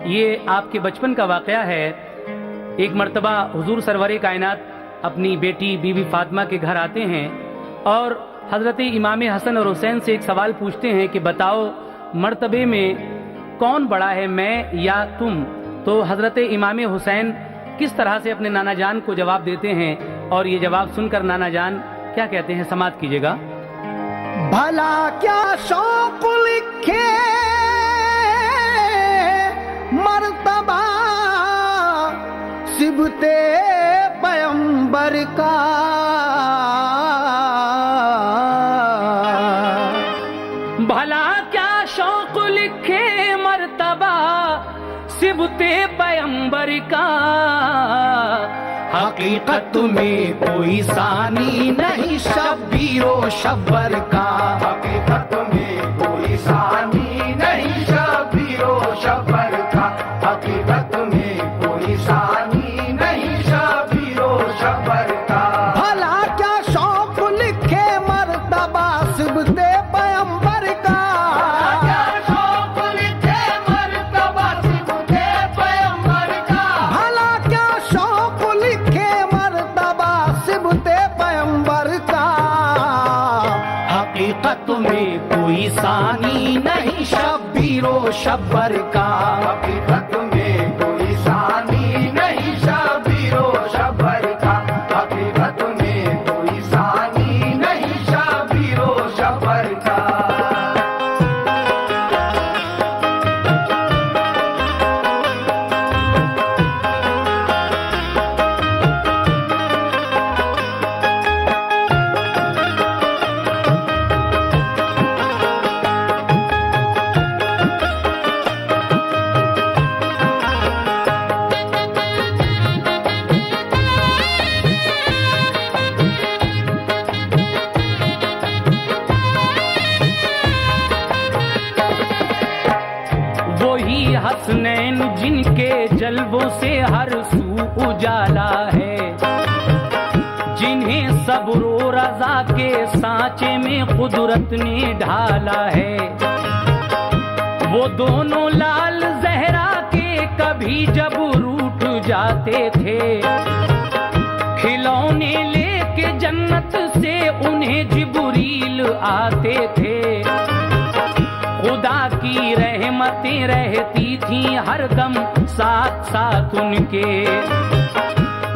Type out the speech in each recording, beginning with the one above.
ये आपके बचपन का वाक़या है। एक मर्तबा हुजूर सरवर कायनात अपनी बेटी बीबी फातिमा के घर आते हैं और हज़रत इमाम हसन और हुसैन से एक सवाल पूछते हैं कि बताओ मर्तबे में कौन बड़ा है, मैं या तुम। तो हज़रत इमाम हुसैन किस तरह से अपने नाना जान को जवाब देते हैं और ये जवाब सुनकर नाना जान क्या कहते हैं, समात कीजिएगा। भला क्या शौक लिखे मर्तबा सिबते पैगंबर का, भला क्या शौक लिखे मर्तबा सिबते पैगंबर का। हकीकत में कोई सानी नहीं शब्बीरो शब्बर का, हकीकत में कोई सानी नहीं शब्बीरो शब्बर का, हकीकत में कोई सानी नहीं शब्बीरो शब्बर का। भला क्या शौक लिखे मर्तबा सिबते पैगंबर का, क्या शौक लिखे मर्तबा सिबते पैगंबर का। भला क्या शौक लिखे मर्तबा सिबते पैगंबर का। हकीकत में कोई सानी नहीं शब्बीरो शब्बर का, हकीकत में कोई सानी नहीं शब्बीरो शब्बर का, हकीकत में कोई सानी नहीं शब्बीरो शब्बर का। वही हसनैन जिनके जलवों से हर सू उजाला है, जिन्हें सब्र रज़ा के सांचे में कुदरत ने ढाला है। वो दोनों लाल ज़हरा के कभी जब रूठ जाते थे, खिलौने लेके जन्नत से उन्हें जिब्रील आते थे। खुदा की रहमतें रहती थीं हरदम साथ साथ उनके,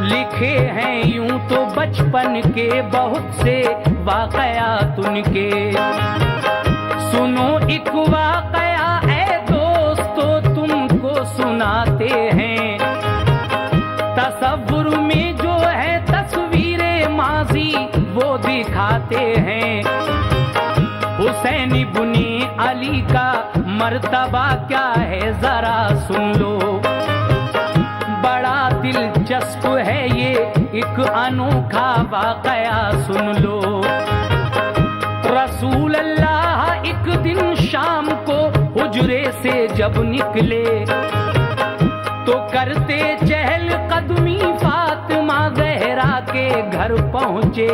लिखे हैं यूं तो बचपन के बहुत से वाक़यात उनके। सुनो एक वाक़या ऐ दोस्तों तुमको सुनाते हैं, तसव्वुर में जो है तस्वीरे माजी वो दिखाते हैं। हुसैन इब्ने अली का मर्तबा क्या है जरा सुन लो, बड़ा दिलचस्प है ये एक अनोखा वाक़या सुन लो। रसूल अल्लाह एक दिन शाम को हुजरे से जब निकले, तो करते चहल कदमी फातिमा ज़हरा के घर पहुँचे।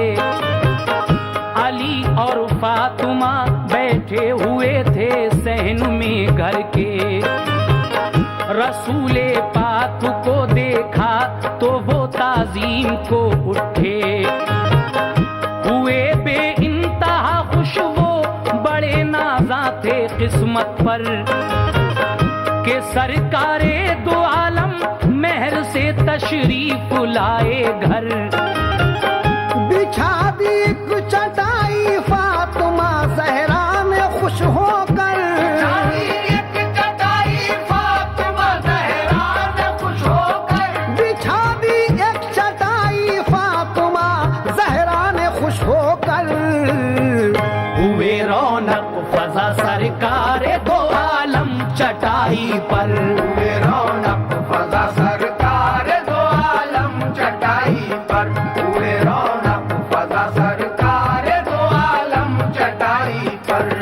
अली और फातिमा बैठे हुए थे सहन में घर के, रसूले पाक को देखा तो वो ताज़ीम को उठे। हुए बे इंतहा खुश वो बड़े नाज़ा थे किस्मत पर, के सरकारे दो आलम महर से तशरीफ लाए घर। बिछा दी चटाई फातिमा ज़हरा ने खुश होकर, एक चटाई फातिमा ज़हरा ने खुश होकर, बिछा दी एक चटाई फातिमा ज़हरा ने खुश होकर। हुए रौनक फजा सरकार दो आलम चटाई पर, हुए रौनक फज़ा सरकार दो आलम चटाई पर, हुए रौनक फज़ा सरकार दो आलम चटाई पर।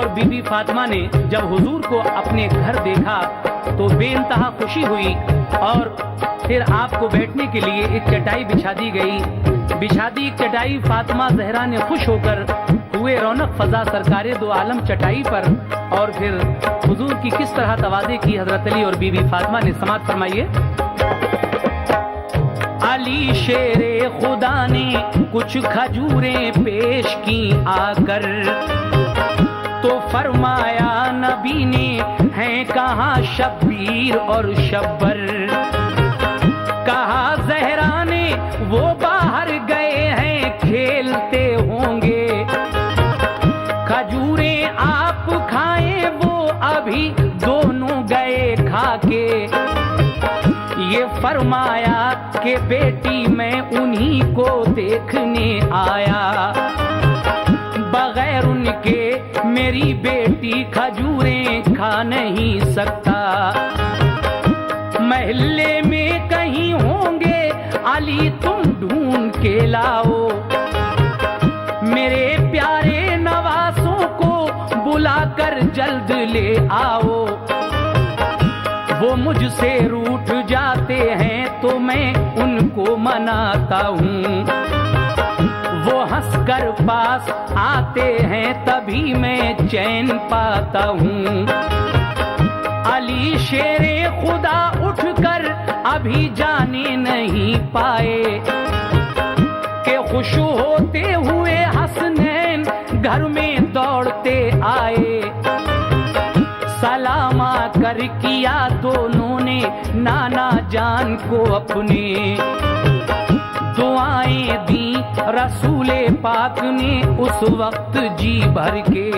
और बीबी फातिमा ने जब हुजूर को अपने घर देखा तो बेइंतहा खुशी हुई और फिर आपको बैठने के लिए एक चटाई बिछा दी गई। बिछा दी एक चटाई, फातिमा जहरा ने खुश होकर हुए रौनक फजा सरकारे दो आलम चटाई पर। और फिर हुजूर की किस तरह तवाज़े की हजरत अली और बीबी फातिमा ने, समात फरमाइए। अली शेरे खुदा ने कुछ खजूरें पेश की आकर, तो फरमाया नबी ने हैं कहाँ शब्बीर और शब्बर। कहा जहरा ने वो बाहर गए हैं खेलते होंगे, खजूरें आप खाएं वो अभी दोनों गए खाके। ये फरमाया कि बेटी मैं उन्हीं को देखने आया, बगैर उनके मेरी बेटी खजूरें खा नहीं सकता। महल्ले में कहीं होंगे अली तुम ढूंढ के लाओ, मेरे प्यारे नवासों को बुलाकर जल्द ले आओ। वो मुझसे रूठ जाते हैं तो मैं उनको मनाता हूँ, वो हंसकर पास आते हैं तभी मैं चैन पाता हूँ। अली शेरे खुदा उठकर अभी जाने नहीं पाए कि खुश होते हुए हसनैन घर में दौड़ते आए। सलामा कर किया दोनों ने नाना जान को अपने, दुआएं दी रसूले पाक ने उस वक्त जी भर के।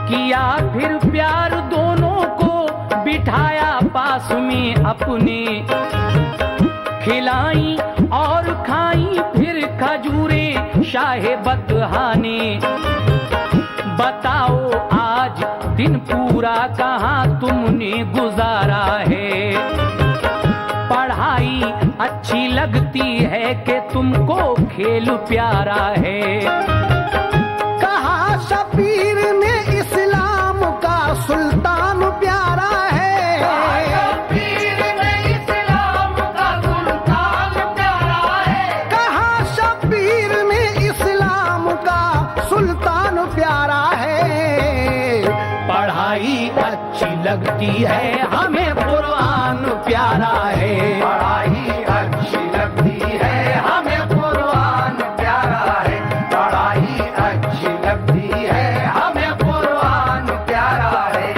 किया फिर प्यार दोनों को बिठाया पास में अपने, खिलाई और खाई फिर खजूरें शाहे बतहा ने। बताओ आज दिन पूरा कहाँ तुमने गुजारा है, पढ़ाई अच्छी लगती है कि तुमको खेल प्यारा है। कहा शबीर ने इस्लाम का सुल्तान प्यारा है, शबीर ने इस्लाम का सुल्तान प्यारा है। कहा शबीर ने इस्लाम का सुल्तान प्यारा है। पढ़ाई अच्छी लगती है हमें कुरान प्यारा है, पढ़ाई अच्छी लगती है हमें कुरान प्यारा है। पढ़ाई अच्छी लगती है हमें कुरान प्यारा है।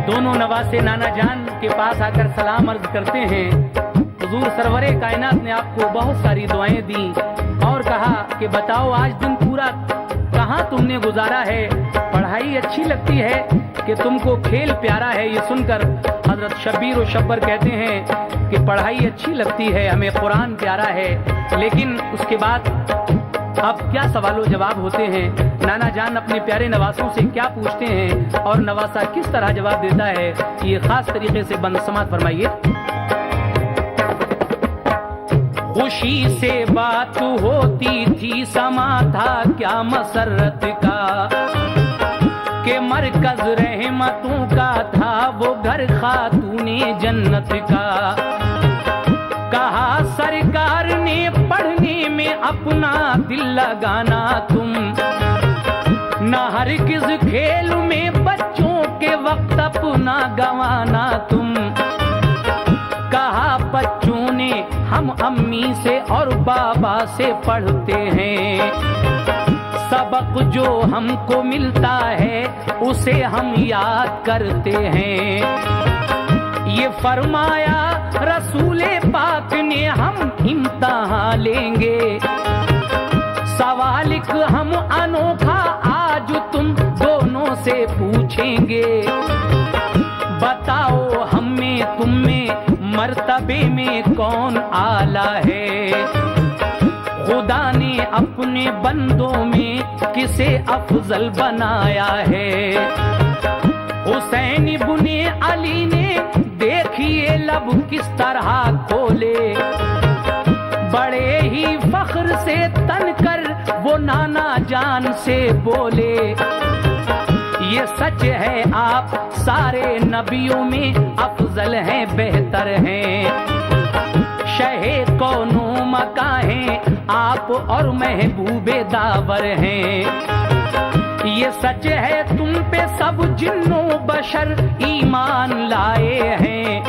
दोनों नवासे नाना जान के पास आकर सलाम अर्ज करते हैं। हुजूर सरवरे कायनात ने आपको बहुत सारी दुआएं दी और कहा कि बताओ आज दिन पूरा कहाँ तुमने गुजारा है। पढ़ाई अच्छी लगती है कि तुमको खेल प्यारा है। ये सुनकर हजरत शब्बीर और शब्बर कहते हैं कि पढ़ाई अच्छी लगती है हमें कुरान प्यारा है। लेकिन उसके बाद अब क्या सवालों जवाब होते हैं। नाना जान अपने प्यारे नवासों से क्या पूछते हैं और नवासा किस तरह जवाब देता है, ये खास तरीके से बंद समात फरमाइए। खुशी से बात होती थी समा था क्या मसरत का, के मरकज रहमतों का था वो घर खातूने जन्नत का। कहा सरकार ने पढ़ने में अपना दिल लगाना तुम, ना हरगिज़ खेल में बच्चों के वक्त अपना गंवाना तुम। कहा बच्चों ने हम अम्मी से और बाबा से पढ़ते हैं, सबक जो हमको मिलता है उसे हम याद करते हैं। ये फरमाया रसूले पाक ने हम इम्तिहान लेंगे, सवालिक हम अनोखा पूछेंगे, बताओ हम में तुम में मर्तबे में कौन आला है। खुदा ने अपने बंदों में किसे अफजल बनाया है। हुसैन इब्ने अली ने देखिए लब किस तरह खोले, बड़े ही फख्र से तनकर वो नाना जान से बोले, ये सच है आप सारे नबियों में अफजल हैं, बेहतर हैं। शहे कौनो मका हैं आप और महबूबे दावर हैं। ये सच है तुम पे सब जिन्नो बशर ईमान लाए हैं।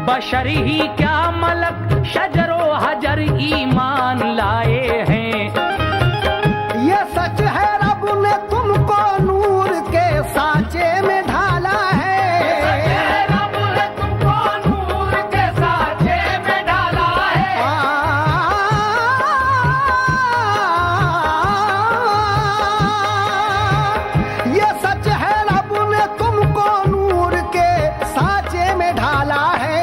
बशर ही क्या मलक शजरो हजर ईमान लाए हैं। ये सच है रब ने तुमको नूर के सांचे में ढाला है। रब ने तुमको नूर के सांचे में डाला है। ये सच है रब ने तुमको नूर के सांचे में ढाला है।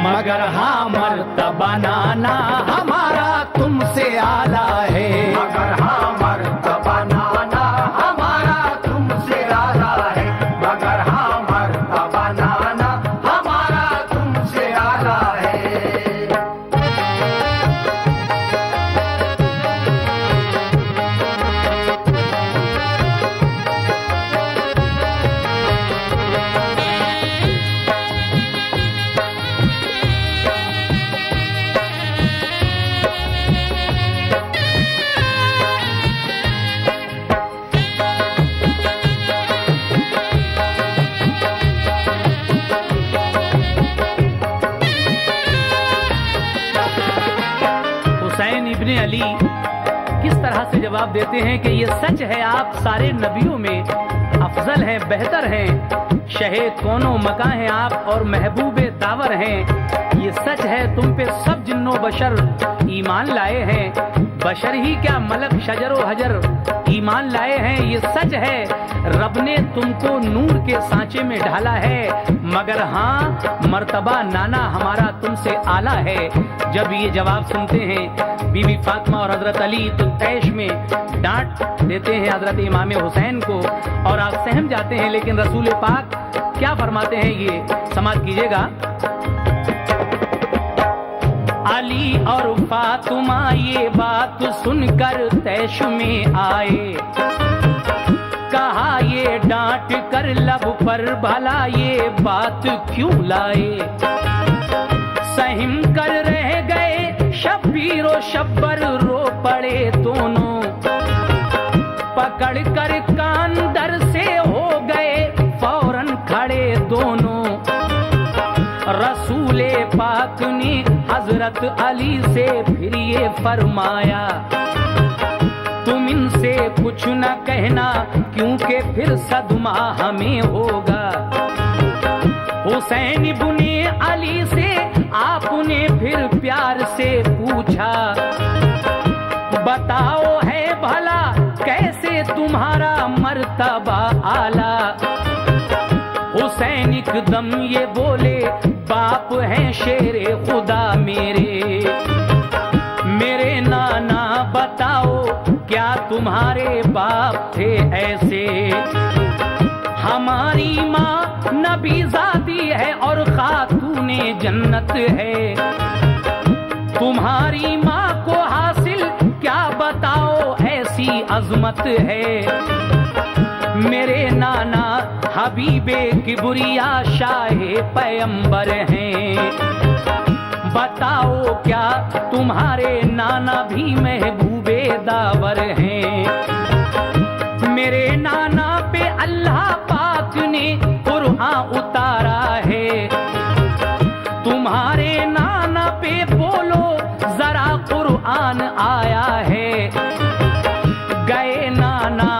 मगर हाँ मर्तबा नाना हमारा तुमसे आला है। मगर हाँ मर्तबा नाना हमारा तुमसे आला है। मगर हाँ मर्तबा नाना हमारा तुमसे आला है। हुसैन इब्ने अली किस तरह से जवाब देते हैं कि ये सच है आप सारे नबियों में अफजल हैं, बेहतर हैं। शहे कोनो मका हैं आप और महबूबे दावर हैं। ये सच है तुम पे सब जिन्नो बशर ईमान लाए हैं। बशर ही क्या मलक शजरो हजर ईमान लाए हैं। ये सच है रब ने तुमको नूर के सांचे में ढाला है। मगर हाँ मर्तबा नाना हमारा तुमसे आला है। जब ये जवाब सुनते हैं बीबी फातिमा और हजरत अली तो तैश में डांट देते हैं हजरत इमाम हुसैन को और आप सहम जाते हैं। लेकिन रसूल पाक क्या फरमाते हैं ये समाज कीजिएगा। अली और फातिमा ये बात सुनकर तैश में आए, कहा ये डांट कर लब पर भला ये बात क्यों लाए। सहिम कर रह गए शब्बीर और शब्बर रो पड़े दोनों, पकड़ कर कान दर से हो गए फौरन खड़े दोनों। रसूले पाक ने हजरत अली से फिर ये फरमाया, तुम इनसे कुछ न कहना क्योंकि फिर सदमा हमें होगा। हुसैन इब्ने अली से आपने फिर प्यार से पूछा, बताओ है भला कैसे तुम्हारा मर्तबा आला। हुसैन एकदम ये बोले, बाप हैं शेरे खुदा मेरे नाना बताओ क्या तुम्हारे बाप थे ऐसे। हमारी माँ नबीज़ादी है और खातूने जन्नत है। तुम्हारी माँ को हासिल क्या बताओ ऐसी अजमत है। मेरे नाना हबीबे किबरिया शाहे पैगंबर हैं। बताओ क्या तुम्हारे नाना भी महबूबे दावर हैं। मेरे नाना पे अल्लाह पाक ने कुरान उतारा है। तुम्हारे नाना पे बोलो जरा कुरान आया है। गए नाना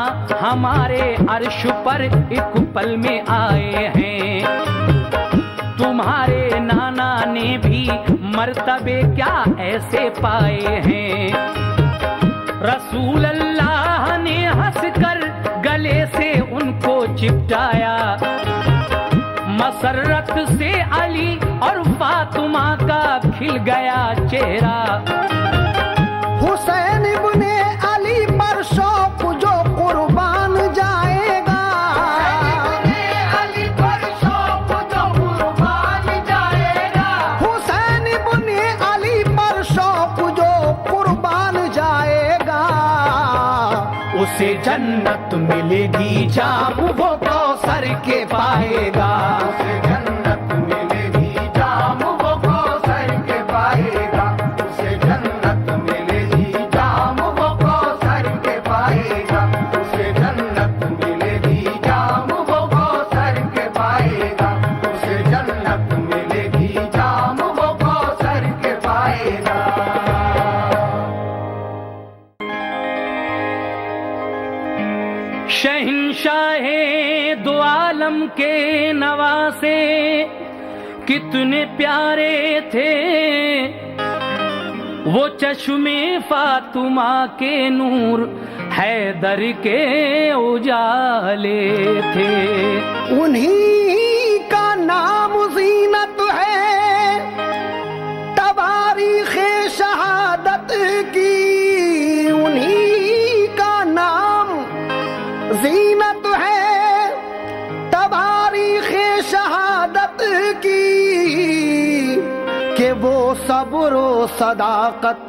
हमारे अर्श पर एक पल में आए हैं। तुम्हारे नाना ने भी मर्तबे क्या ऐसे पाए हैं। रसूल अल्लाह ने हंसकर गले से चिपटाया। मसरत से अली और फातिमा का खिल गया चेहरा। हुसैन इब्ने अली पर शौक जो कुर्बान जाएगा, अली पर शौक जो कुर्बान जाएगा, हुसैन इब्ने अली पर शौक जो कुर्बान जाएगा, उसे जन्नत मिलेगी जाम वो कौसर के पाएगा। उसे जन्नत मिलेगी जाम वो कौसर के पाएगा। उसे जन्नत मिलेगी जाम वो कौसर के पाएगा। उसे जन्नत मिलेगी जाम वो कौसर के पाएगा। उसे जन्नत मिलेगी जाम वो कौसर के पाएगा। शहंशाहे दो आलम के नवासे कितने प्यारे थे, वो चश्मे फातिमा के नूर हैदर के उजाले थे। उन्हीं का नाम ज़ीनत है तबारीख़े शहादत की। उन्हीं का नाम ज़ीनत है तबारीख़े शहादत की, कि वो सब्र व सदाकत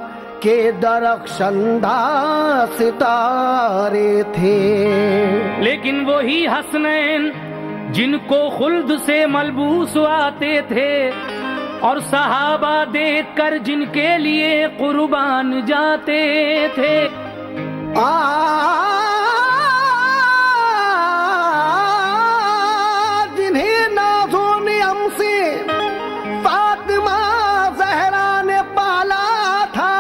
के दरख्शंदा सितारे थे। लेकिन वही हसनैन जिनको खुल्द से मलबूस आते थे और सहाबा देखकर जिनके लिए कुर्बान जाते थे। जिन्हें नाज़ो नियम से फातिमा ज़हरा ने पाला था,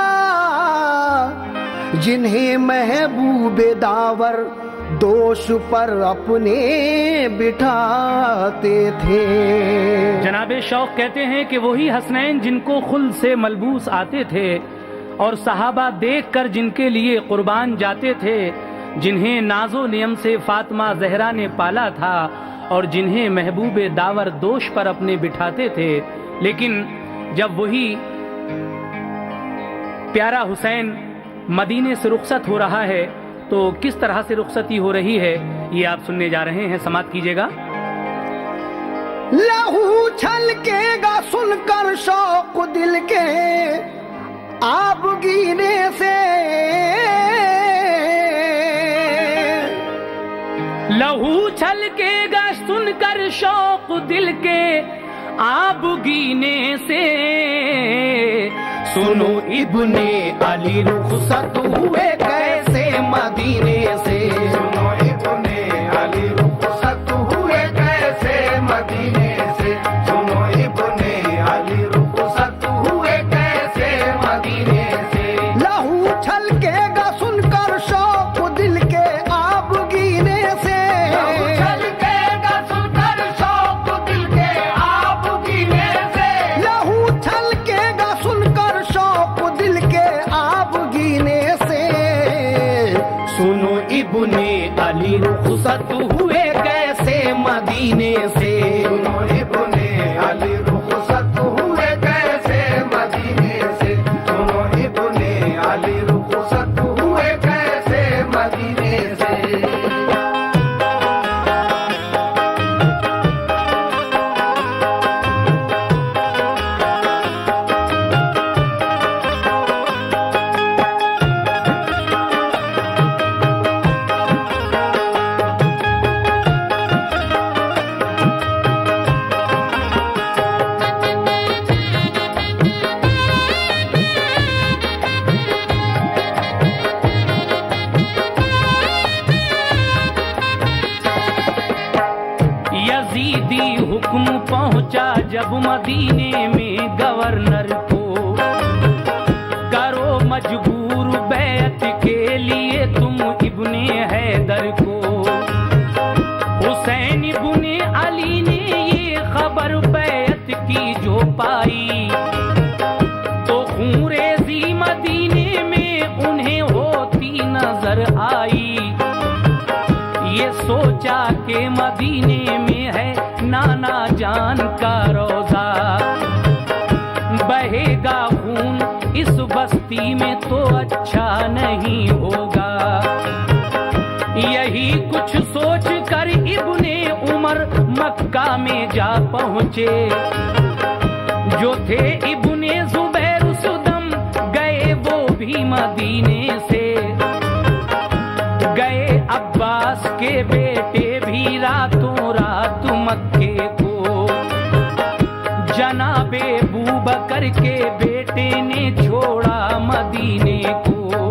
जिन्हें महबूब दावर दोष पर अपने बिठाते थे। जनाबे शौक कहते हैं कि वही हसनैन जिनको खुल्द से मलबूस आते थे और सहाबा देखकर जिनके लिए कुर्बान जाते थे, जिन्हें नाजो नियम से फातिमा ज़हरा ने पाला था और जिन्हें महबूब दावर दोष पर अपने बिठाते थे। लेकिन जब वही प्यारा हुसैन मदीने से रुखसत हो रहा है तो किस तरह से रुखसती हो रही है ये आप सुनने जा रहे हैं, समाप्त कीजिएगा। लहू छलकेगा सुनकर शौक दिल के आब गिने से, लहू छलकेगा सुनकर शौक दिल के आब गीने से। सुनो इब्ने अली रुखसत हुए कैसे मदीने से। सुनो इब्ने अली रुखसत हुए कैसे मदीने से। सुनो इब्ने अली रुखसत हुए कैसे मदीने से। लहू छलकेगा सुनकर शौक दिल के आब गिने से। लहू छलकेगा सुनकर शौक दिल के आब गिने से। लहू छलकेगा सुनकर शौक दिल के आब गिने से। सुनो इब्ने अली रुखसत हुए कैसे मदीने से। सुनो इब्ने अली रुखसत हुए कैसे मदीने से। सुनो इब्ने अली रुखसत हुए कैसे मदीने से। यजीदी हुक्म पहुंचा जब मदीने में गवर्नर को, करो मजबूर बैत के लिए तुम इब्ने हैदर को। हुसैन इब्ने अली ने ये खबर बैत की जो पाई, तो खूरेज़ी मदीने में उन्हें होती नजर आई। ये ये सोचा के मदीने में है नाना जान का रोजा, बहेगा खून इस बस्ती में तो अच्छा नहीं होगा। यही कुछ सोच कर इब्ने उमर मक्का में जा पहुंचे। जो थे इब्ने जुबैर उस दम गए वो भी मदीने से, गए अब्बास के बेटे भी रातों रात मक्के को। जनाबे बूबकर के बेटे ने छोड़ा मदीने को।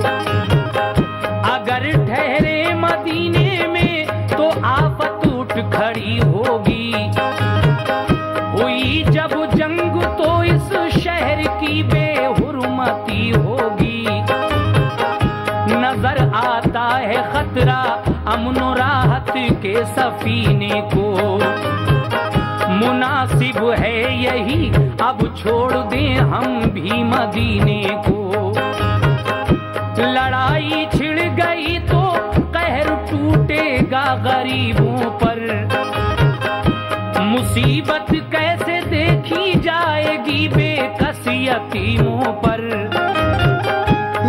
अगर ठहरे मदीने में तो आफत उठ खड़ी होगी। हुई जब जंग तो इस शहर की बेहुरमती होगी। नजर आता है खतरा अमन और राहत के सफीने को। मुनासिब है यही अब छोड़ दें हम भी मदीने को। लड़ाई छिड़ गई तो कहर टूटेगा गरीबों पर। मुसीबत कैसे देखी जाएगी बेकस यतीमों पर।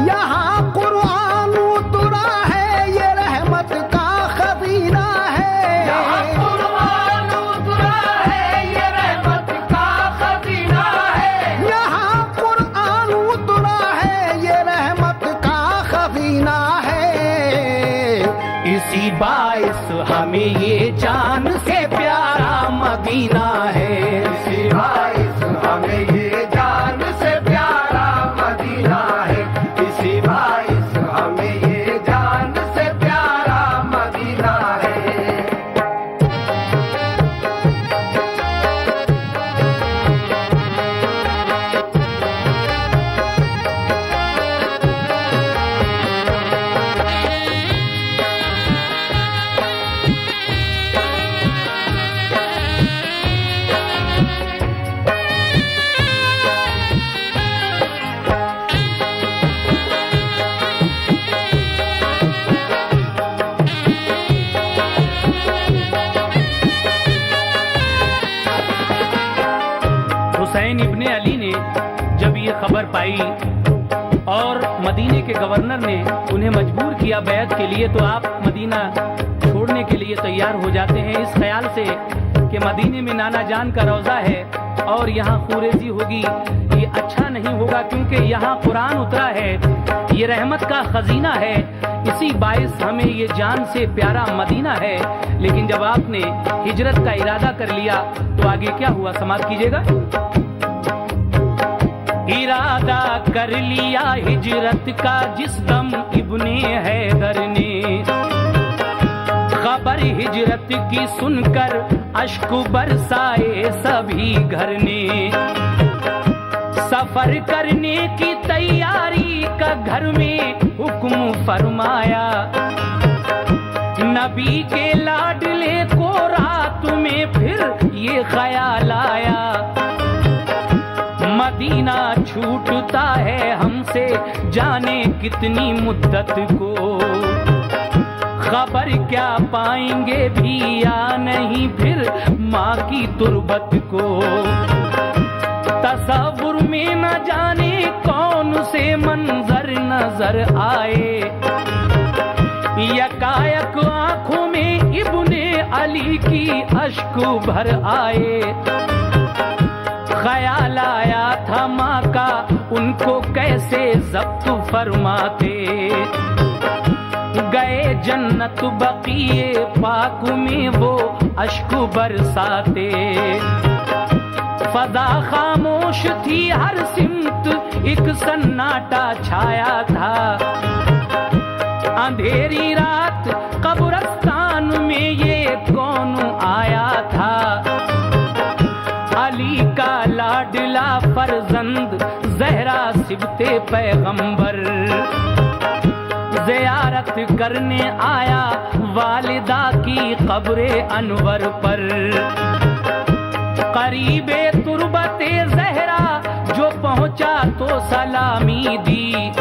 यहाँ कुरान उतरा है ये रहमत का खजीना है। यहाँ कुरान उतरा है ये रहमत का खजीना है। यहाँ कुरान उतरा है ये रहमत का खजीना है। इसी बाइस हमें ये जान से प्यारा मदीना है। इसी बाइस हमें ये जान से प्यारा मदीना है। इसी बाइस हमें ये जान से प्यारा मदीना है। हुसैन इब्ने अली ने जब ये खबर पाई और मदीने के गवर्नर ने उन्हें मजबूर किया बैत के लिए, तो आप मदीना छोड़ने के लिए तैयार हो जाते हैं इस ख्याल से कि मदीने में नाना जान का रोज़ा है और यहाँ खुरेजी होगी, ये अच्छा नहीं होगा क्योंकि यहाँ कुरान उतरा है, ये रहमत का खजीना है। इसी बाइस हमें ये जान से प्यारा मदीना है। लेकिन जब आपने हिजरत का इरादा कर लिया तो आगे क्या हुआ समाप्त कीजिएगा। इरादा कर लिया हिजरत का जिस दम इब्ने हैदर ने, खबर हिजरत की सुनकर अश्क बरसाए सभी घर ने। सफर करने की तैयारी का घर में हुक्म फरमाया। नबी के लाडले को रात में फिर ये ख्याल आया, मदीना छूटता है हमसे जाने कितनी मुद्दत को। खबर क्या पाएंगे भी या नहीं फिर माँ की तुरबत को। तसव्वुर में न जाने कौन से मंजर नजर आए। यकायक आंखों में इब्ने अली की अश्क भर आए। ख्याल आया था माँ का उनको कैसे जब्त फरमाते। गए जन्नत बकीए पाक में वो अश्क बरसाते। फजा खामोश थी हर सिमत एक सन्नाटा छाया था। अंधेरी रात कब्रिस्तान में ये कौन आया था। अली का लाडला फरजंद जहरा सिबते पैगंबर, ज़ियारत करने आया वालिदा की कब्रे अनवर पर। करीबे तुरबते ज़हरा जो पहुंचा तो सलामी दी।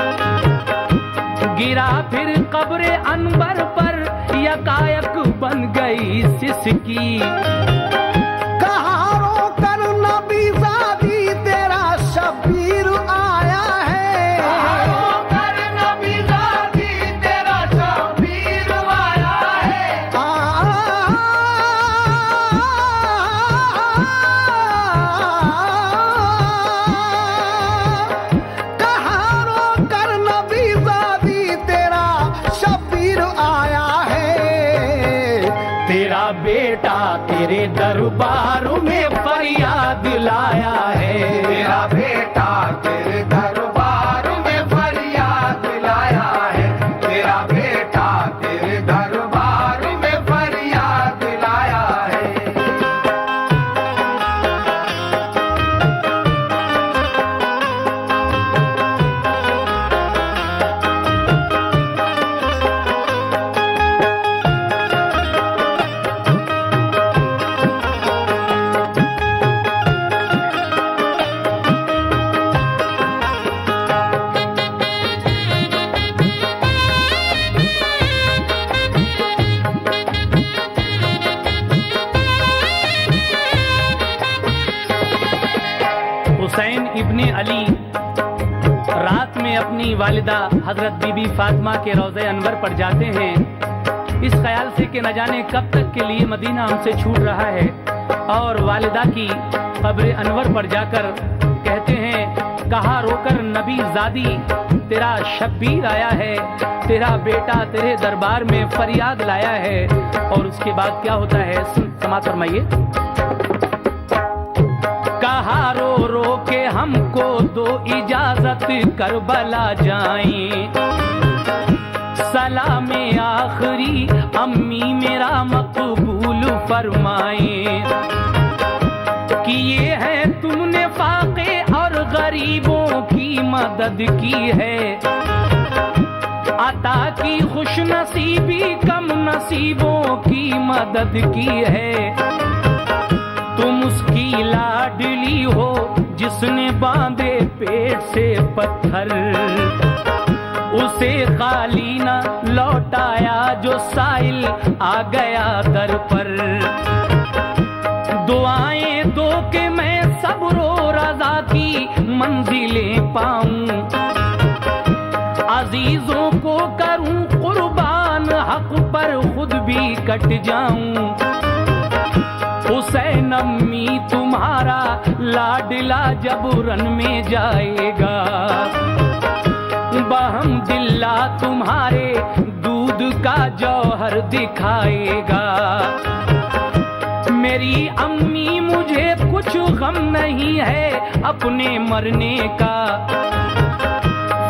गिरा फिर कब्रे अनवर पर यकायक बन गई सिसकी। कहाँ रोकर नबी ज़ादी तेरा शबीर आया है। कर नबी ज़ादी तेरा शबीर आया है। कहाँ रोकर नबी ज़ादी तेरा शबीर आया है। तेरा बेटा तेरे दरबार में फरियाद लाया है। तेरा बेटा तेरे दरबार में फरियाद लाया है। तेरा बेटा तेरे दरबार में फरियाद लाया है। हुसैन इब्ने अली रात में अपनी वालिदा हजरत बीबी फातिमा के रोज़े अनवर पर जाते हैं, इस ख्याल से कि न जाने कब तक के लिए मदीना हमसे छूट रहा है, और वालिदा की कब्र अनवर पर जाकर कहते हैं, कहा रोकर नबी ज़ादी तेरा शब्बीर आया है, तेरा बेटा तेरे दरबार में फरियाद लाया है। और उसके बाद क्या होता है, सुन समाअत फरमाइए। कहा रो रो के हमको दो इजाजत करबला जाएं, सलामे आखिरी अम्मी मेरा मकबूल फरमाएं। कि ये है तुमने फाके और गरीबों की मदद की है, अता की खुश नसीबी कम नसीबों की मदद की है। तुम उसकी लाडली हो जिसने बांधे पेट से पत्थर, उसे खाली न लौटाया जो साइल आ गया दर पर। दुआएं दो कि मैं सब्र रज़ा की मंजिलें पाऊं, अजीजों को करूं कुर्बान, हक पर खुद भी कट जाऊं। हुसैन अम्मी तुम्हारा लाडला जब रन में जाएगा, बहमदिल्ला तुम्हारे दूध का जौहर दिखाएगा। मेरी अम्मी मुझे कुछ गम नहीं है अपने मरने का,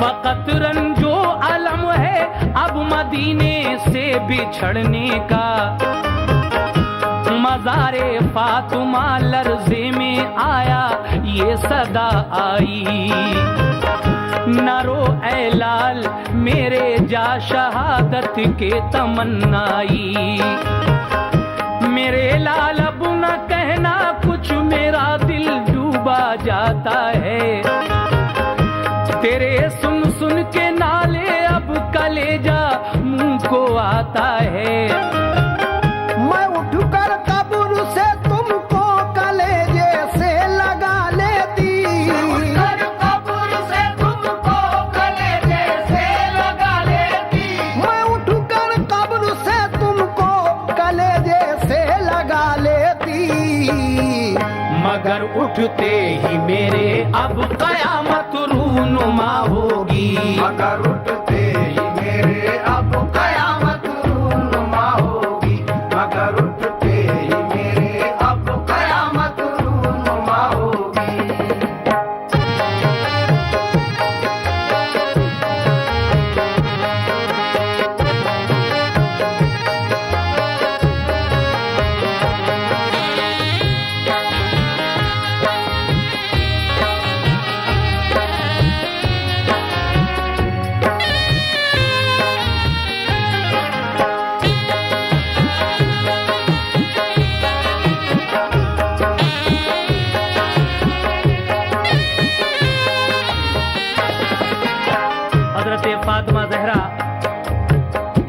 फकत रंजो अलम है अब मदीने से बिछड़ने का। मज़ारे फातिमा लर्ज़े में आया ये सदा आई, न रो ऐ लाल मेरे जा शहादत के तमन्नाई। मेरे लाल अब न कहना कुछ मेरा दिल डूबा जाता है, तेरे सुन सुन के नाले अब कलेजा मुंह को आता है। मैं उठकर कब्र से तुमको कलेजे से लगा लेती, कर कब्र से तुमको कलेजे से लगा लेती। मैं उठकर कब्र से तुमको कलेजे से लगा लेती। मगर उठते ही मेरे अब कयामत रूनुमा होगी, मगर उठते ही मेरे अब कयामत रूनुमा होगी। मगर उठते ही मेरे अब कयामत रूनुमा होगी।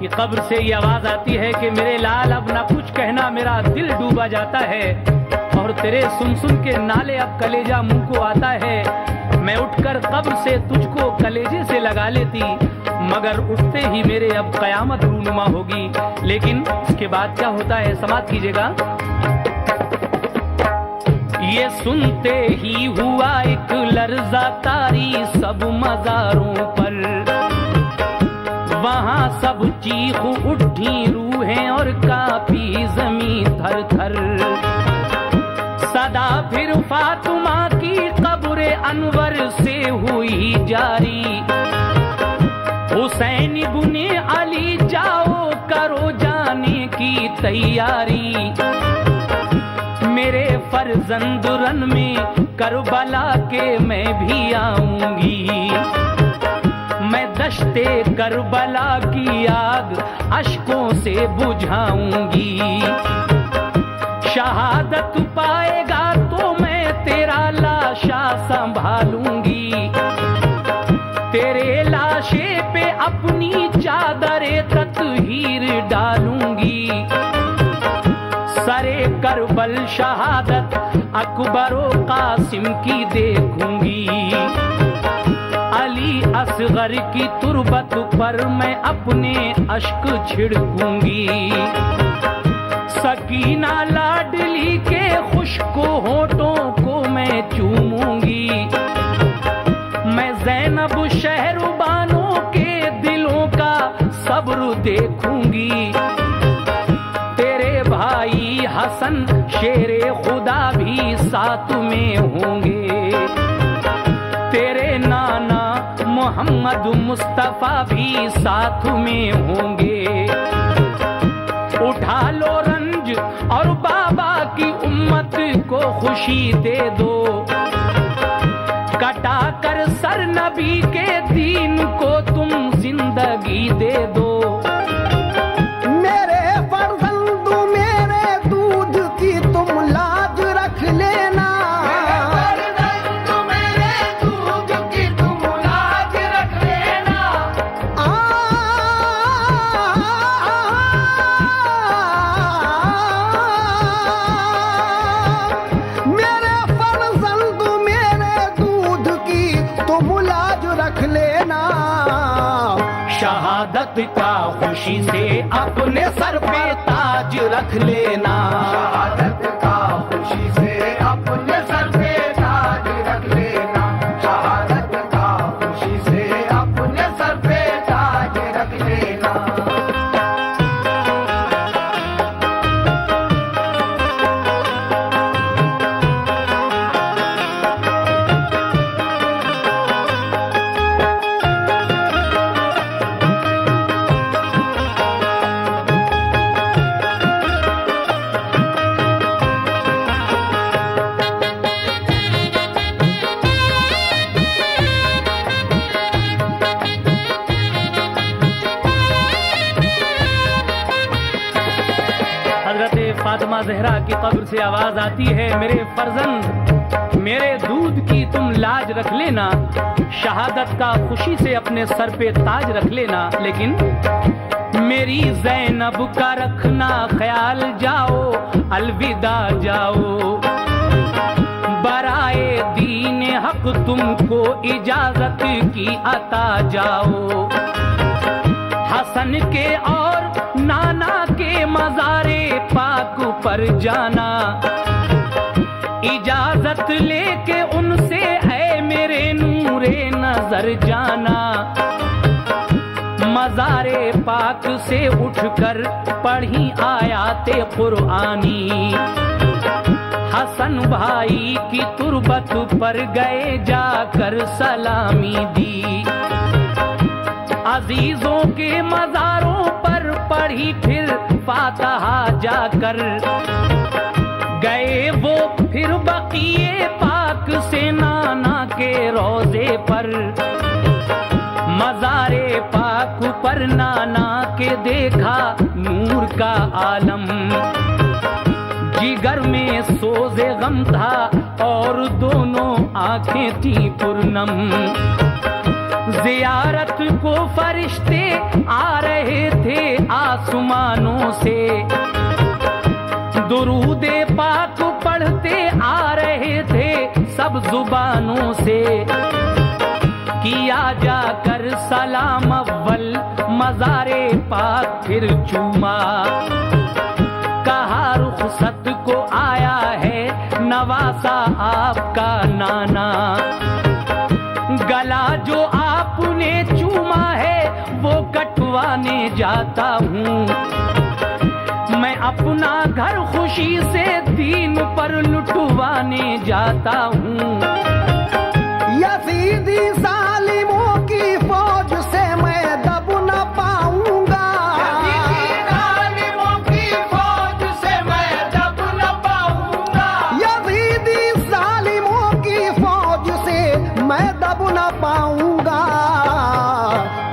कि कब्र से ये आवाज आती है कि मेरे लाल अब ना कुछ कहना, मेरा दिल डूबा जाता है और तेरे सुन सुन के नाले अब कलेजा मुंह को आता है। मैं उठकर कब्र से तुझको कलेजे से लगा लेती, मगर उठते ही मेरे अब कयामत रूनुमा होगी। लेकिन इसके बाद क्या होता है, समाप्त कीजिएगा। ये सुनते ही हुआ एक लर्जा तारी सब मज़ारों पर, वहां सब चीख उठी रूहें और कांपी ज़मीं थर थर। सदा फिर फातिमा की कब्र अनवर से हुई जारी, हुसैन इब्ने अली जाओ करो जाने की तैयारी। मेरे फर्जंद रन में करबला के मैं भी आऊंगी, मैं दश्ते करबला की आग अश्कों से बुझाऊंगी। शहादत पाएगा तो मैं तेरा लाशा संभालूंगी, तेरे लाशे पे अपनी चादरे तत्हीर डालूंगी। सरे करबल शहादत अकबरो कासिम की देखूंगी, अली असगर की तुरबत पर मैं अपने अश्क छिड़कूंगी। सकीना लाडली के खुश्को होठों को मैं चूमूंगी, मैं ज़ैनब शहरबानों के दिलों का सब्र देखूंगी। तेरे भाई हसन शेरे खुदा भी साथ में होंगे, तेरे नाना मोहम्मद मुस्तफा भी साथ में होंगे। उठा लो रंज और बाबा की उम्मत को खुशी दे दो, कटा कर सर नबी के दीन को तुम जिंदगी दे दो। मेरे फर्जंद मेरे दूध की तुम लाज रख लेना, मेरे दूध की तुम लाज रख लेना। मेरे फर्जंद मेरे दूध की तुम लाज रख लेना। शहादत का खुशी से अपने सर पे ताज रख लेना, शहादत का खुशी से अपने सर पे ताज रख लेना, शहादत का खुशी से अपने सर पे ताज रख लेना। फातिमा ज़हरा की कब्र से आवाज आती है, मेरे फर्जंद मेरे दूध की तुम लाज रख लेना, शहादत का खुशी से अपने सर पे ताज रख लेना। लेकिन मेरी ज़ैनब का रखना ख्याल, जाओ अलविदा जाओ। बराए दीन हक तुमको इजाजत की अता जाओ। हसन के और नाना के मज़ारे पाक पर जाना, इजाजत लेके उनसे ऐ मेरे नूरे नजर जाना। मज़ारे पाक से उठकर पढ़ी आयाते कुरआनी, हसन भाई की तुरबत पर गए जाकर सलामी दी। अजीजों के मज़ारों पर पढ़ी फिर फातिहा जाकर, गए वो फिर बकीए पाक से नाना के रोजे पर। मज़ारे पाक पर नाना के देखा नूर का आलम, जिगर में सोज़े गम था और दोनों आंखें थी पुरनम। जियारत को फरिश्ते आ रहे थे आसमानों से, दुरूदे पाक पढ़ते आ रहे थे सब जुबानों से। किया जाकर सलाम अव्वल मज़ारे पाक फिर चूमा, कहा रुखसत को आया है नवासा आपका नाना। गला जो आपने चूमा है वो कटवाने जाता हूँ, मैं अपना घर खुशी से दीन पर लुटवाने जाता हूँ। यजीदी जालिमों की फौज से मैं दब न पाऊंगा, यजीदी जालिमों की फौज से मैं दब न पाऊंगा, यजीदी जालिमों की फौज से मैं दब न पाऊंगा।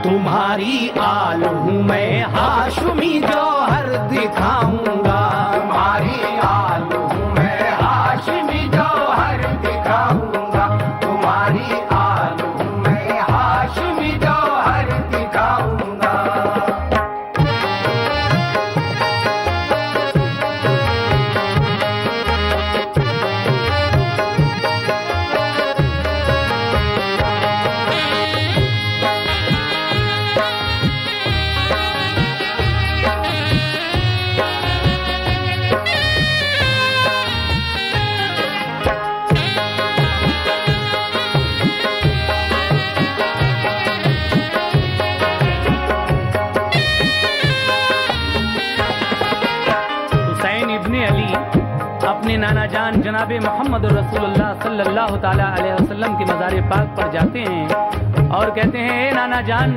तुम्हारी आल हूँ मैं हाशमी जौहर दिखाऊंगा, तुम्हारी आल हूँ मैं हाशमी जौहर दिखाऊंगा, तुम्हारी आल हूँ मैं हाशमी जौहर दिखाऊंगा। अपने नाना जान जनाबे मोहम्मद रसूलुल्लाह सल्लल्लाहु ताला अलैहि वसल्लम के मज़ार पाक पर जाते हैं और कहते हैं, ए नाना जान,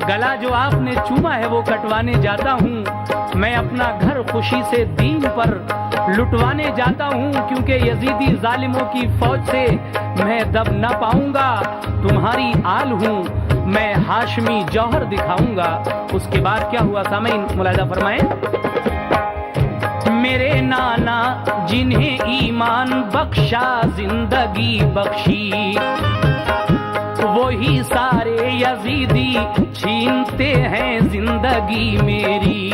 गला जो आपने चूमा है वो कटवाने जाता हूँ। मैं अपना घर खुशी से दीन पर लुटवाने जाता हूँ, क्योंकि यजीदी जालिमों की फौज से मैं दब न पाऊंगा। तुम्हारी आल हूँ मैं हाशमी जौहर दिखाऊंगा। उसके बाद क्या हुआ सामईन मुलाहिजा फरमाएं। मेरे नाना जिन्हें ईमान बख्शा जिंदगी बख्शी, वही सारे यजीदी छीनते हैं जिंदगी मेरी।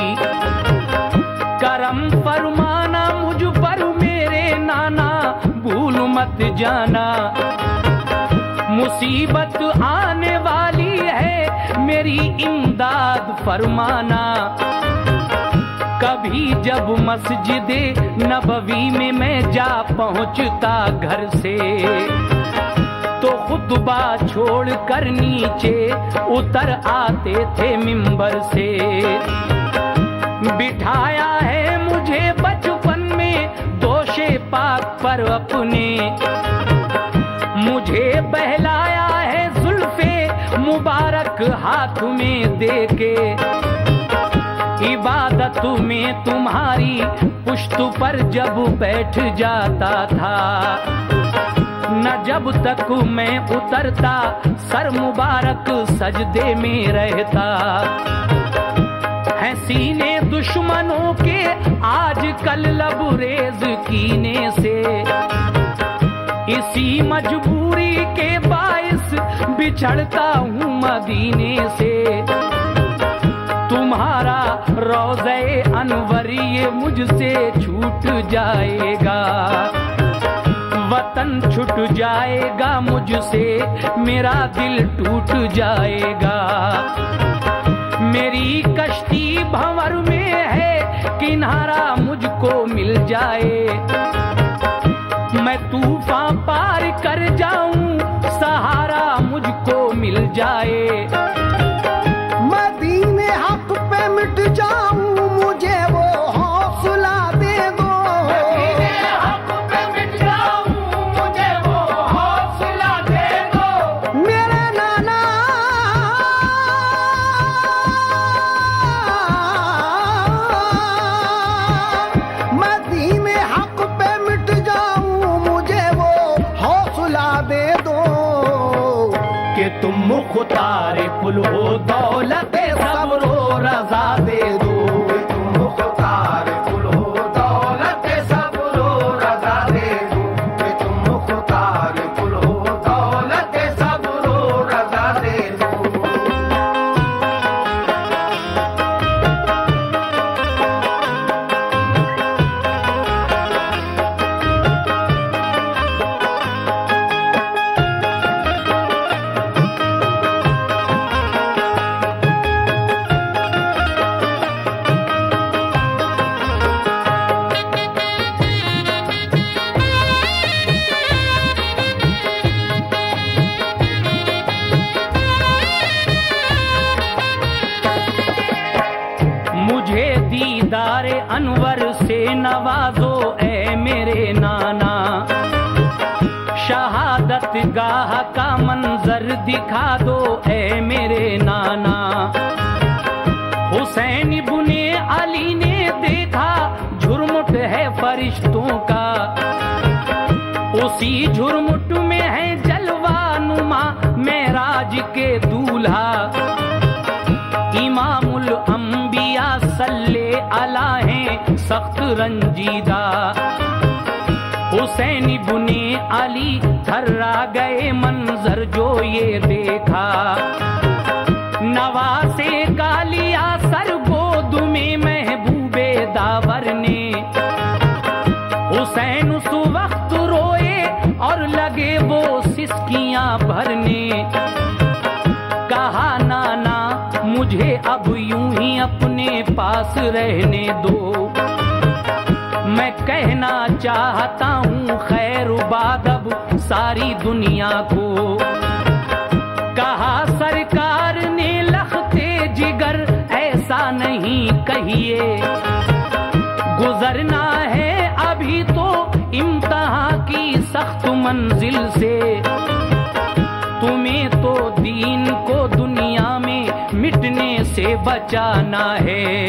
करम फरमाना मुझ पर मेरे नाना, भूल मत जाना, मुसीबत आने वाली है मेरी इमदाद फरमाना। कभी जब मस्जिदे नबवी में मैं जा पहुंचता घर से, तो खुतबा छोड़ कर नीचे उतर आते थे मिंबर से। बिठाया है मुझे बचपन में दोषे पाक पर अपने, मुझे बहलाया है जुल्फे मुबारक हाथ में देके। इबादत में तुम्हारी पुश्त पर जब बैठ जाता था, न जब तक मैं उतरता सर मुबारक सजदे में रहता। हैं सीने दुश्मनों के आज कल लबरेज कीने से, इसी मजबूरी के बाइस बिछड़ता हूँ मदीने से। तुम्हारा रोज़े अनवर ये मुझसे छूट जाएगा, वतन छूट जाएगा मुझसे, मेरा दिल टूट जाएगा। मेरी कश्ती भंवर में है, किनारा मुझको मिल जाए, मैं तूफान पार कर जाऊं, सहारा मुझको मिल जाए। मदीने हक पे मिट जाऊं, मुझे वो हौसला दे दो। मदीने हक पे मिट जाऊं, मुझे वो हौसला दे दो। मेरे नाना मदीने हक पे मिट जाऊं, मुझे वो हौसला दे दो। कि तुम मुख्तार दीदारे अनवर से नवाजो ए मेरे नाना, शहादत गाह का मंजर दिखा दो ए मेरे नाना। हुसैन इब्ने अली ने देखा झुरमुट है फरिश्तों का, उसी झुरमुट में है जलवा नुमा मेराज के दूल्हा। इमामुल अंबिया सल्ले अला हैं सख्त रंजीदा, हुसैन इब्ने अली थर्रा गए मंजर जो ये देखा। नवासे का लिया सर गोद में महबूबे दावर ने, हुसैन उस वक्त रोए और लगे वो सिसकियां भरने। कहा नाना मुझे अब यूं ही अपने पास रहने दो, मैं कहना चाहता हूँ खैर बाद अब सारी दुनिया को। कहा सरकार ने लखते जिगर ऐसा नहीं कहिए, गुजरना है अभी तो इम्तिहान की सख्त मंजिल से। तुम्हें तो दीन को दुनिया में मिटने से बचाना है,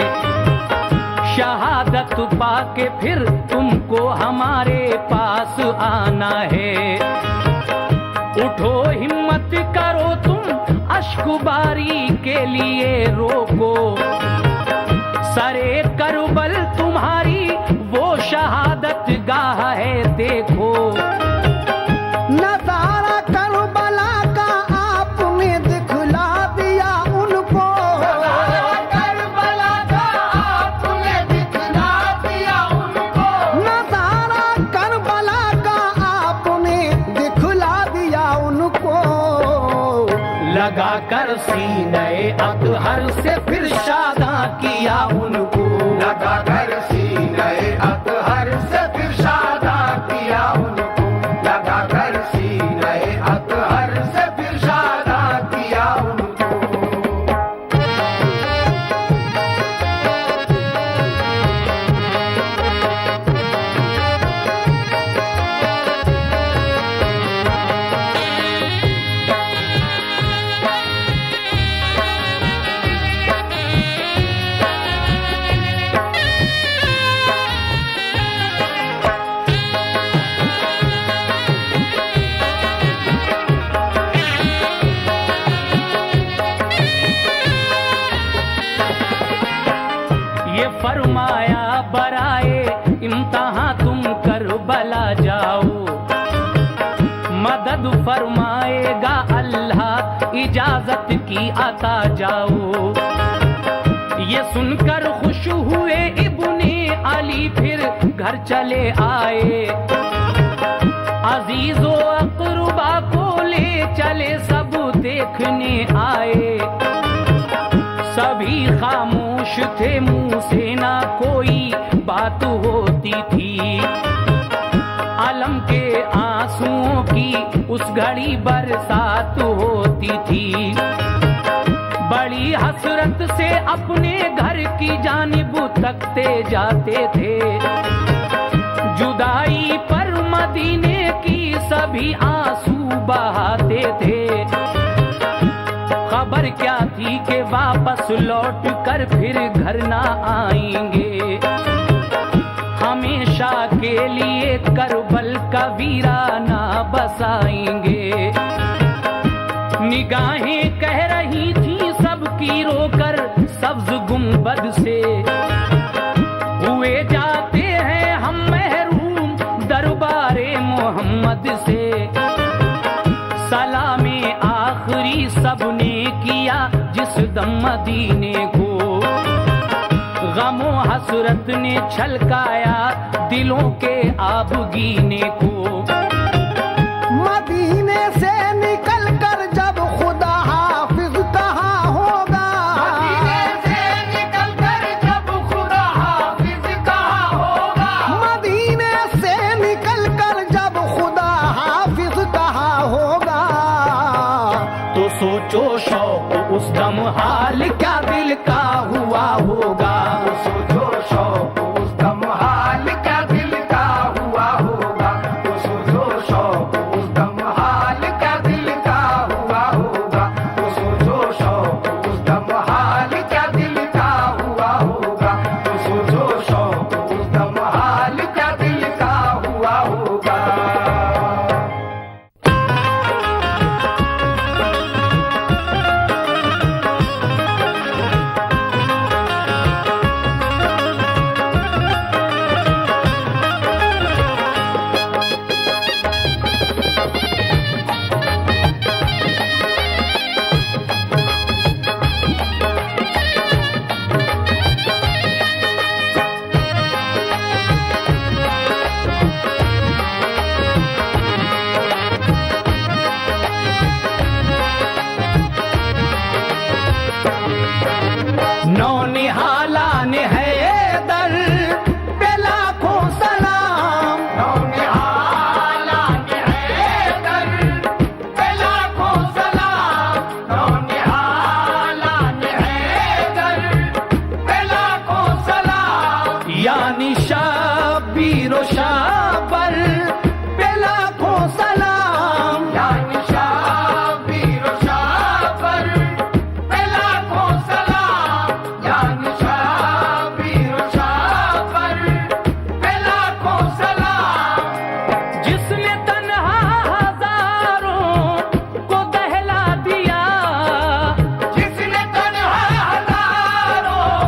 शहादत पाके फिर तुमको हमारे पास आना है। उठो हिम्मत करो तुम अश्कबारी के लिए रोको, सरे करबल तुम्हारी वो शहादत गाह है देखो। नजारा करबला का आपने दिखला दिया उनको, करबला का आपने दिखला दिया उनको, नजारा करबला का आपने दिखला दिया उनको। लगा कर सीने अतहर से फिर शादा किया उनको, लगा कर सीने अतहर से फिर शादा किया उनको, लगा कर सीने अतहर से फिर शादा किया उनको। ये फरमाया बराए इम्तिहान तुम करबला जाओ, मदद फरमाएगा अल्लाह इजाजत की आता जाओ। ये सुनकर खुश हुए इब्ने अली फिर घर चले आए, अजीजो अकरबा को ले चले सब देखने आए। सभी खामोश थे मुंह से ना कोई बात होती थी, अलम के आंसुओं की उस घड़ी बरसात होती थी। बड़ी हसरत से अपने घर की जानिब तकते जाते थे, जुदाई पर मदीने की सभी आंसू बहाते थे। खबर क्या थी कि वापस लौट कर फिर घर ना आएंगे, हमेशा के लिए करबल का वीराना बसाएंगे। निगाहें कह रही थी सबकी रोकर सब्ज गुंबद से, हुए जाते हैं हम महरूम दरबारे मोहम्मद से। सलामे आखिरी सबने किया जिस दम मदीने को, गमो हसरत ने छलकाया दिलों के आबगीने को। मदीने से निकल कर जब खुदा हाफिज कहाँ होगा, मदीने से निकल कर जब खुदा हाफिज कहाँ होगा, मदीने से निकल कर जब खुदा हाफिज कहाँ होगा। तो सोचो शौक उस दम हाल क्या दिल का हुआ होगा। सोचो नौनिहाला ने हैदर पे लाखों सलाम। नौनिहाला ने हैदर पे लाखों सलाम। नौनिहाला ने हैदर पे लाखों सलाम। यानी शाबीर व शाबर पे लाखों सलाम। यानी शाबीर व शाबर पे लाखों सलाम। यानी शाबीर व शाबर पे लाखों सलाम। जिसने तन्हा हजारों को दहला दिया, जिसने तन्हा हजारों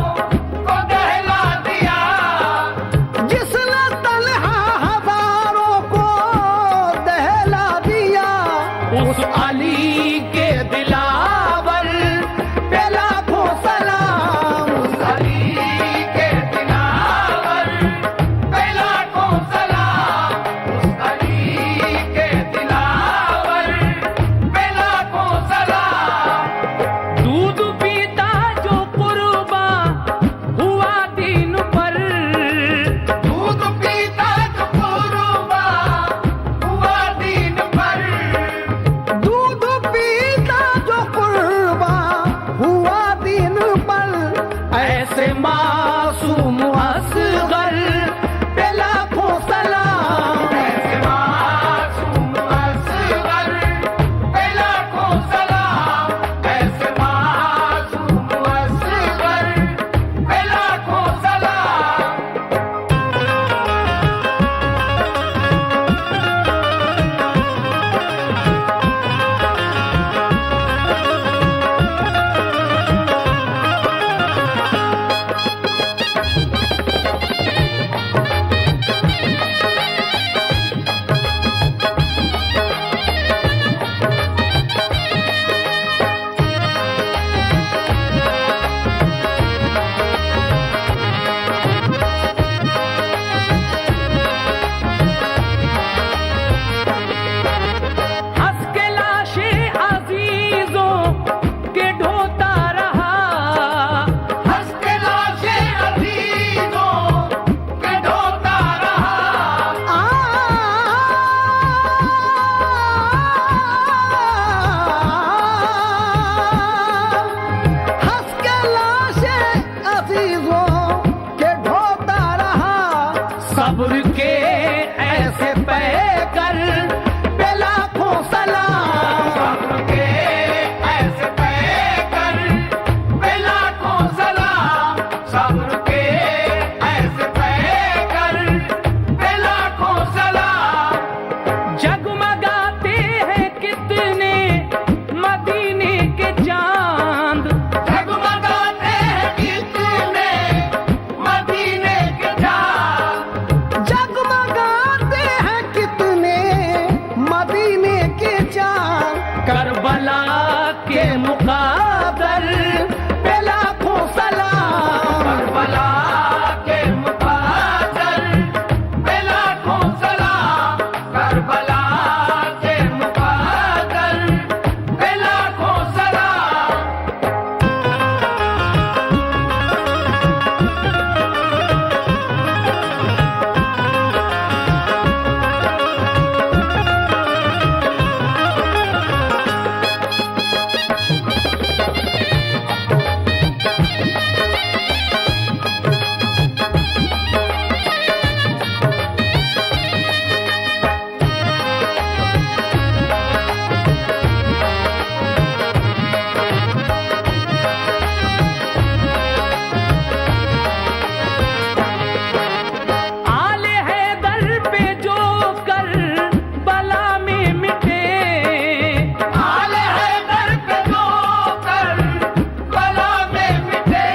को दहला दिया। जिसने तन्हा हजारों को दहला दिया। उस अली के दिलावर पे लाखों सलाम। अली के दिलावर पे लाखों सलाम। उस अली के दिलावर पे लाखों सलाम। दूध पीता जो कुर्बा हुआ दीन पर, दूध पीता जो कुर्बा हुआ दीन पर। दूध पीता जो कुर्बा हुआ दिन पर। ऐसे मासूम असगर पे लाखों सलाम। ऐसे मासूम असगर पे लाखों सलाम। ऐसे मासूम असगर पे लाखों सलाम। हंस के लाशे अजीजों के ढोता रहा, हंस के लाशे अजीजों के ढोता रहा। हंस के लाशे अजीजों के ढोता रहा। सब्र के ऐसे पैकर पे लाखों सलाम। सब्र के ऐसे पैकर पे लाखों सलाम। सब्र के ऐसे पैकर पे लाखों सलाम। जगमगाते हैं कितने मदीने के चांद, जगमगाते हैं कितने मदीने के चाँद। जगमगाते हैं कितने मदीने के चांद। करबला के मुकादर पे लाखों सलाम। करबला के मुकादर पे लाखों सलाम। करबला के मुकादर पे लाखों सलाम। आले हैदर पे जो कर बला में मिटे, आले हैदर पे जो कर बला में मिटे।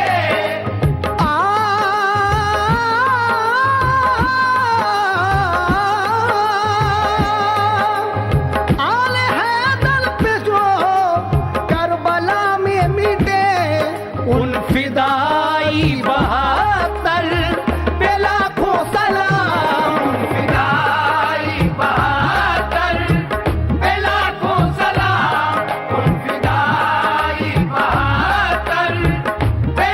आले हैदर पे जो करबला में मिटे। उन फिदाई बहादुर पे लाखों सलाम। फिदाई बहादुर पे लाखों सलाम। उन फिदाई बहादुर पे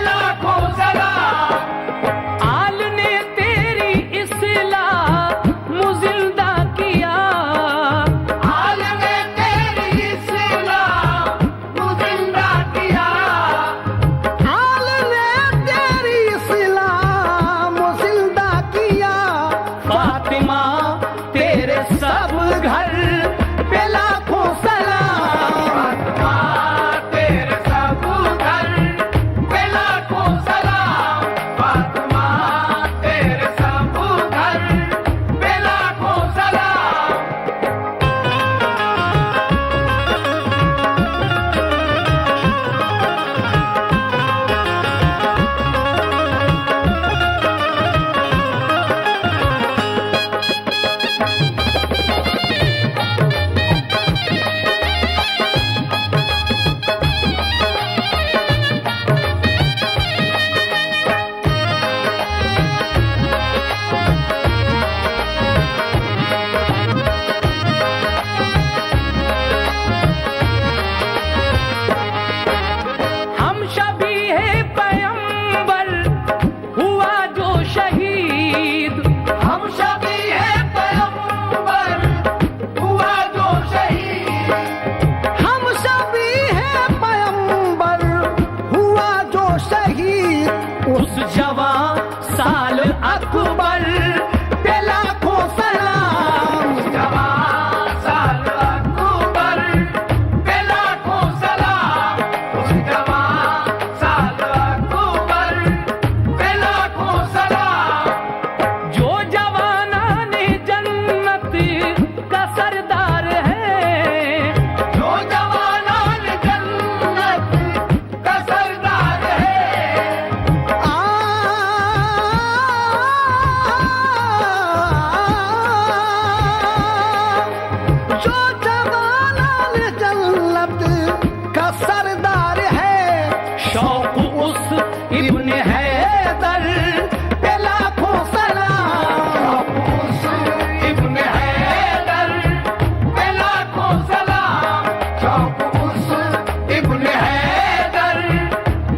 शहीद उस जवान साल अकबर पे लाखों सलाम। जवान साल अकबर पे लाखों सलाम, उस जवान साल अकबर पे लाखों सलाम। जो जवानाने जन्नत का सरदार है, जो जवानान जन्नत का सरदार है, जो जवानान जन्नत का सरदार है, शौक उस इब्ने हैदर पे लाखों सलाम। उस इब्ने हैदर पे लाखों सलाम, शौक उस इब्ने हैदर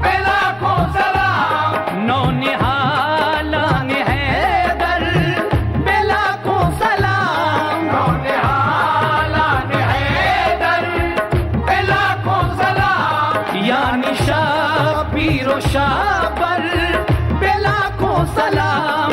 पे लाखों सलाम। नौनिहालान हैदर पे लाखों सलाम। नौनिहालान हैदर पे लाखों सलाम। यानी शाह पीरो शाह पर पे लाखों सलाम।